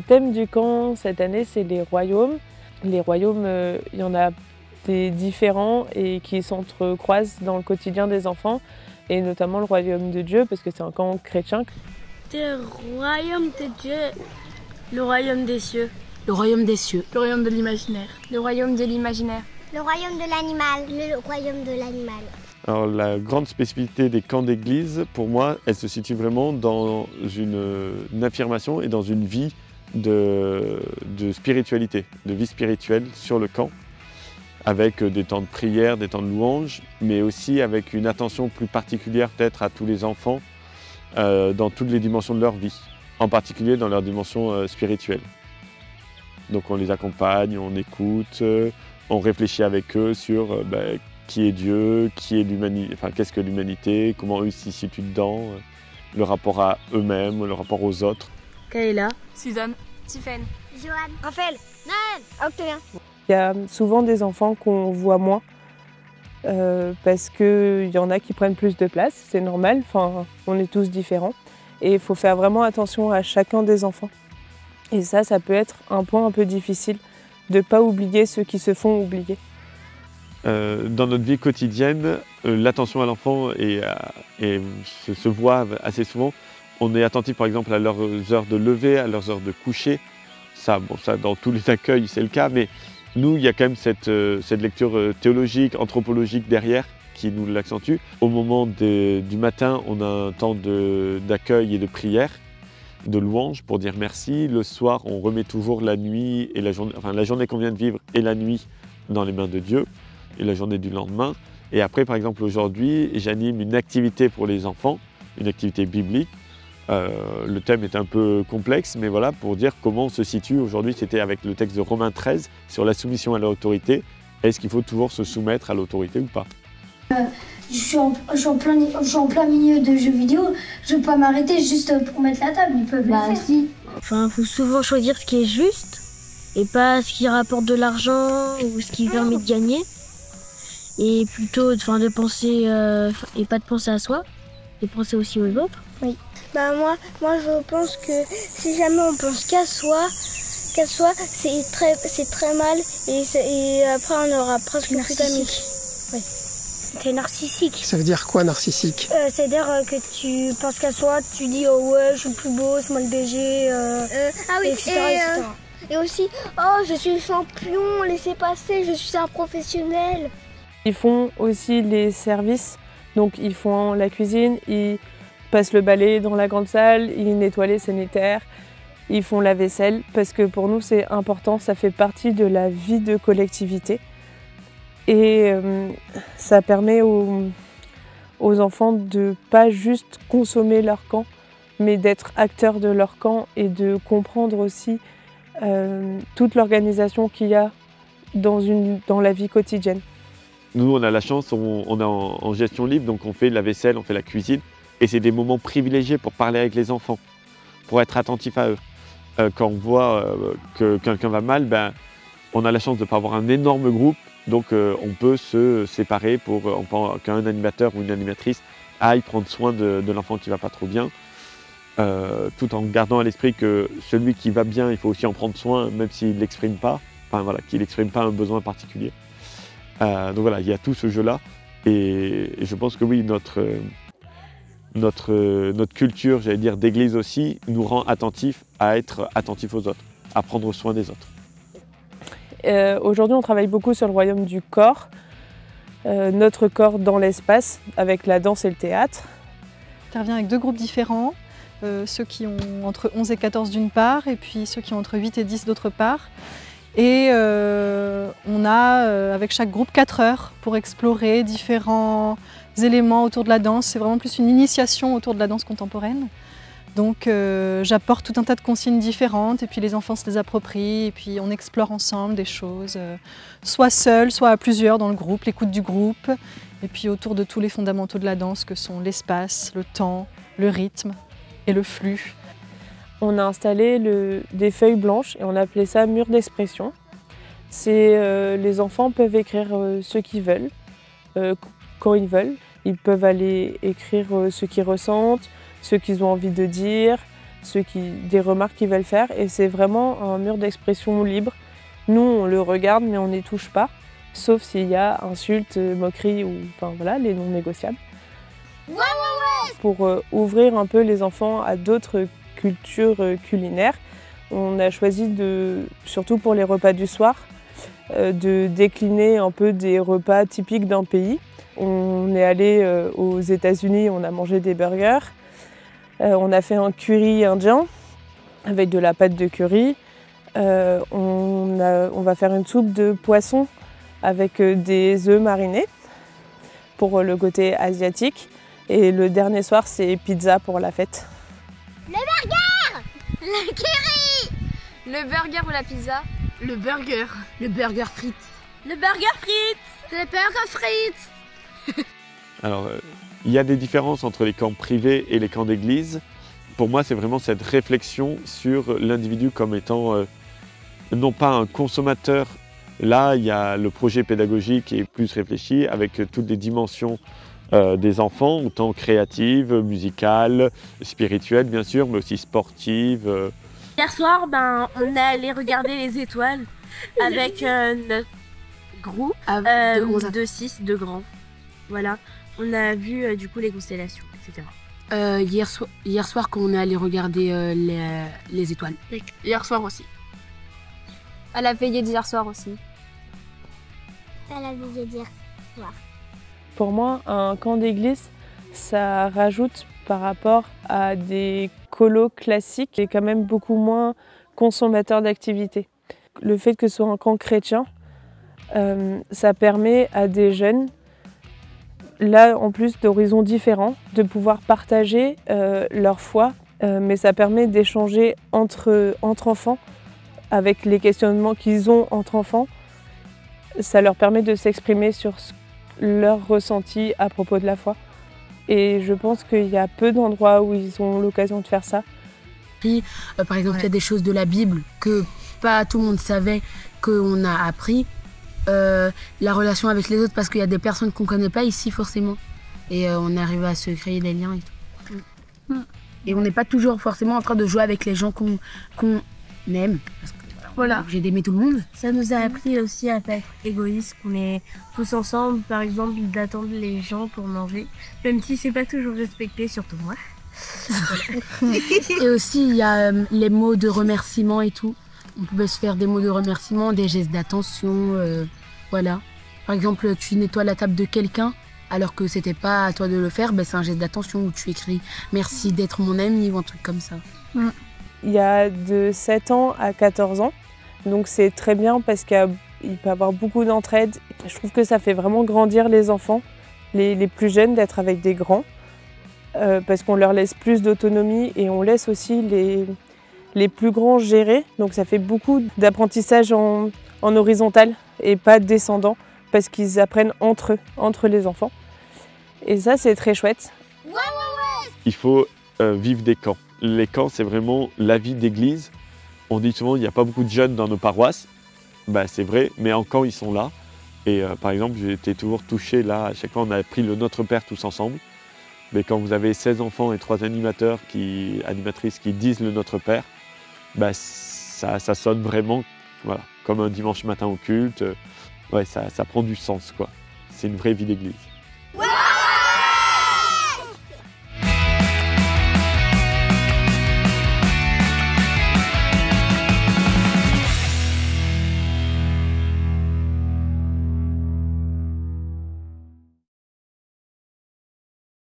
thème du camp cette année, c'est les royaumes. Les royaumes, il y en a des différents et qui s'entrecroisent dans le quotidien des enfants, et notamment le royaume de Dieu, parce que c'est un camp chrétien. Le royaume de Dieu, le royaume des cieux, le royaume des cieux, le royaume de l'imaginaire, le royaume de l'imaginaire, le royaume de l'animal, le royaume de l'animal. Alors la grande spécificité des camps d'église, pour moi, elle se situe vraiment dans une affirmation et dans une vie de spiritualité, de vie spirituelle sur le camp, avec des temps de prière, des temps de louange, mais aussi avec une attention plus particulière peut-être à tous les enfants dans toutes les dimensions de leur vie, en particulier dans leur dimension spirituelle. Donc on les accompagne, on écoute, on réfléchit avec eux sur qui est Dieu, qui est l'humanité, enfin qu'est-ce que l'humanité, comment eux s'y situent dedans, le rapport à eux-mêmes, le rapport aux autres. Kayla, Suzanne, Tiffaine, Joanne, Raphaël, Naël, Octavien. Il y a souvent des enfants qu'on voit moins parce qu'il y en a qui prennent plus de place, c'est normal, enfin, on est tous différents. Et il faut faire vraiment attention à chacun des enfants. Et ça peut être un point un peu difficile, de ne pas oublier ceux qui se font oublier. Dans notre vie quotidienne, l'attention à l'enfant se voit assez souvent. On est attentif par exemple à leurs heures de lever, à leurs heures de coucher. Ça dans tous les accueils c'est le cas, mais nous il y a quand même cette lecture théologique, anthropologique derrière qui nous l'accentue. Au moment du matin, on a un temps d'accueil et de prière, de louange pour dire merci. Le soir, on remet toujours la nuit et la journée qu'on vient de vivre et la nuit dans les mains de Dieu, et la journée du lendemain. Et après, par exemple, aujourd'hui, j'anime une activité pour les enfants, une activité biblique. Le thème est un peu complexe, mais voilà, pour dire comment on se situe. Aujourd'hui, c'était avec le texte de Romains 13 sur la soumission à l'autorité. Est-ce qu'il faut toujours se soumettre à l'autorité ou pas? Je suis en plein milieu de jeux vidéo, je ne peux pas m'arrêter juste pour mettre la table, ils peuvent le faire. Si. Enfin, faut souvent choisir ce qui est juste et pas ce qui rapporte de l'argent ou ce qui permet de gagner. Et plutôt de penser, et pas de penser à soi, et penser aussi aux autres. Oui. Moi je pense que si jamais on pense qu'à soi, c'est très mal et après on aura presque plus d'amis. Oui. C'est narcissique. Ça veut dire quoi narcissique? C'est-à-dire que tu penses qu'à soi, tu dis oh ouais je suis le plus beau, c'est moi le BG, etc. Et aussi, oh je suis le champion, laissez passer, je suis un professionnel. Ils font aussi les services, donc ils font la cuisine, ils passent le balai dans la grande salle, ils nettoient les sanitaires, ils font la vaisselle, parce que pour nous c'est important, ça fait partie de la vie de collectivité. Et ça permet aux enfants de pas juste consommer leur camp, mais d'être acteurs de leur camp et de comprendre aussi toute l'organisation qu'il y a dans la vie quotidienne. Nous, on a la chance, on est en gestion libre, donc on fait la vaisselle, on fait la cuisine. Et c'est des moments privilégiés pour parler avec les enfants, pour être attentif à eux. Quand on voit que quelqu'un va mal, on a la chance de ne pas avoir un énorme groupe. Donc on peut se séparer pour qu'un animateur ou une animatrice aille prendre soin de l'enfant qui ne va pas trop bien, tout en gardant à l'esprit que celui qui va bien, il faut aussi en prendre soin, même s'il ne l'exprime pas, qu'il n'exprime pas un besoin particulier. Donc voilà, il y a tout ce jeu-là, et je pense que oui, notre culture, j'allais dire d'église aussi, nous rend attentifs à être attentifs aux autres, à prendre soin des autres. Aujourd'hui, on travaille beaucoup sur le royaume du corps, notre corps dans l'espace, avec la danse et le théâtre. J'interviens avec deux groupes différents, ceux qui ont entre 11 et 14 d'une part, et puis ceux qui ont entre 8 et 10 d'autre part. Et on a avec chaque groupe 4 heures pour explorer différents éléments autour de la danse. C'est vraiment plus une initiation autour de la danse contemporaine. Donc j'apporte tout un tas de consignes différentes et puis les enfants se les approprient et puis on explore ensemble des choses, soit seul, soit à plusieurs dans le groupe, l'écoute du groupe, et puis autour de tous les fondamentaux de la danse que sont l'espace, le temps, le rythme et le flux. On a installé des feuilles blanches et on a appelé ça mur d'expression. Les enfants peuvent écrire ce qu'ils veulent, quand ils veulent. Ils peuvent aller écrire ce qu'ils ressentent, ce qu'ils ont envie de dire, des remarques qu'ils veulent faire. Et c'est vraiment un mur d'expression libre. Nous, on le regarde, mais on n'y touche pas, sauf s'il y a insultes, moqueries ou enfin, voilà, les non négociables. Pour ouvrir un peu les enfants à d'autres cultures culinaires, on a choisi, surtout pour les repas du soir, de décliner un peu des repas typiques d'un pays. On est allé aux États-Unis, on a mangé des burgers. On a fait un curry indien avec de la pâte de curry. On va faire une soupe de poisson avec des œufs marinés pour le côté asiatique. Et le dernier soir, c'est pizza pour la fête. Le burger! Le curry! Le burger ou la pizza? Le burger. Le burger frites. Le burger frites! Le burger frites! Alors, il y a des différences entre les camps privés et les camps d'église. Pour moi, c'est vraiment cette réflexion sur l'individu comme étant non pas un consommateur. Là, il y a le projet pédagogique qui est plus réfléchi avec toutes les dimensions des enfants, autant créatives, musicales, spirituelles bien sûr, mais aussi sportives. Hier soir, on est allé regarder les étoiles avec notre groupe de 6 de grands. Voilà, on a vu du coup les constellations, etc. Hier soir, quand on est allé regarder les étoiles. Hier soir aussi. À la veillée d'hier soir aussi. À la veillée d'hier soir. Pour moi, un camp d'église, ça rajoute par rapport à des colos classiques et quand même beaucoup moins consommateurs d'activités. Le fait que ce soit un camp chrétien, ça permet à des jeunes, là en plus d'horizons différents, de pouvoir partager leur foi, mais ça permet d'échanger entre enfants avec les questionnements qu'ils ont entre enfants. Ça leur permet de s'exprimer sur leur ressenti à propos de la foi. Et je pense qu'il y a peu d'endroits où ils ont l'occasion de faire ça. Par exemple, il y a des choses de la Bible que pas tout le monde savait qu'on a appris. La relation avec les autres, parce qu'il y a des personnes qu'on ne connaît pas ici forcément. Et on arrive à se créer des liens et tout. Et on n'est pas toujours forcément en train de jouer avec les gens qu'on aime. Parce que, voilà, j'ai d'aimer tout le monde. Ça nous a appris aussi à ne pas être égoïste, qu'on est tous ensemble, par exemple, d'attendre les gens pour manger, même si c'est pas toujours respecté, surtout moi. Et aussi, il y a les mots de remerciement et tout. On pouvait se faire des mots de remerciement, des gestes d'attention, voilà. Par exemple, tu nettoies la table de quelqu'un, alors que c'était pas à toi de le faire, c'est un geste d'attention où tu écris « merci d'être mon ami » ou un truc comme ça. Il y a de 7 ans à 14 ans. Donc c'est très bien parce qu'il peut y avoir beaucoup d'entraide. Je trouve que ça fait vraiment grandir les enfants, les plus jeunes, d'être avec des grands. Parce qu'on leur laisse plus d'autonomie et on laisse aussi les plus grands gérer. Donc ça fait beaucoup d'apprentissage en horizontal et pas descendant parce qu'ils apprennent entre eux, entre les enfants. Et ça, c'est très chouette. Il faut vivre des camps. Les camps, c'est vraiment la vie d'église. On dit souvent qu'il n'y a pas beaucoup de jeunes dans nos paroisses. C'est vrai, mais en camp, ils sont là. Et par exemple, j'ai été toujours touché là. À chaque fois, on a pris le Notre Père tous ensemble. Mais quand vous avez 16 enfants et 3 animatrices qui disent le Notre Père, ça sonne vraiment voilà, comme un dimanche matin au culte. Ouais, ça prend du sens, quoi. C'est une vraie vie d'église.